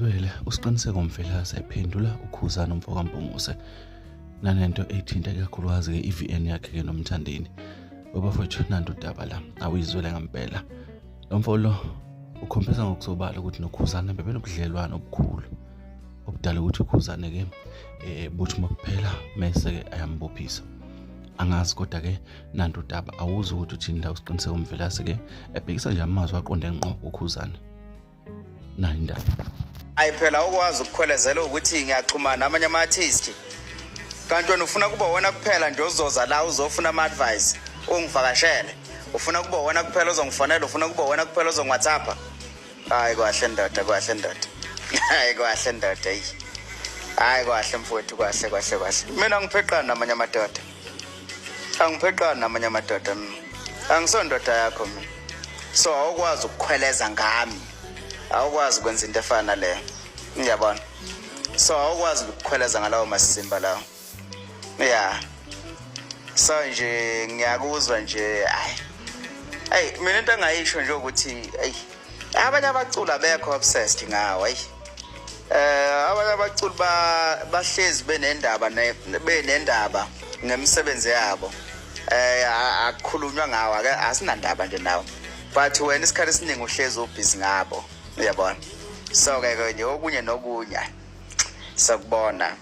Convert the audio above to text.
Sizwele usiqiniseko Mfelase ephendula uKhuzana uMfokampunguse nanento ethinta kakhulukazi ke iVN yakhe ke noMthandeni. Bafowethu nanto udaba la awuyizwele ngempela. Umfolo ukhombisa ngokusobala ukuthi noKhuzana bebenobudlelwano obukhulu obudala ukuthi uKhuzana ke buthi makuphela mase ke ayambophisa. Angazi kodwa ke nanto udaba awuzi ukuthi uthini la usiqiniseko Mfelase ke ebhekisa nje amazwi aqonde ngqo uKhuzana. Nani indaba? Ayi phela ukwazi ukukhwelezela ukuthi ngiyachuma namanye ama-artist. Kanti wena ufuna kuba wona kuphela nje ozoza la uzofuna ama-advice ungivakashele. Ufuna kuba wona kuphela ozongifonela, ufuna kuba wona kuphela ozongWhatsApp. Hayi kwahle ndoda, kwahle ndoda. Hayi kwahle ndoda yi. Hayi kwahle mfowethu, kwahle. Mina ngipheqana namanye amadoda. Angipheqana namanye amadoda. Angisondoda yakho mina. So awukwazi ukukhweleza ngami. Awukwazi ukwenza into efana leyo. Ngiyabona. So awukwazi ukukhweleza ngalawo masimba lawo. Yeah. So nje ngiyakuzwa nje hayi mina into engayisho nje ukuthi abanye abaculi abekho obsessed ngawo abanye abaculi bahlezi benendaba ngemisebenzi yabo akukhulunywa ngawo ake asinandaba nje nawo but wena isikhathi esiningi uhlezi ubhizi ngabo uyabona so ke nje okunye nokunye sakubona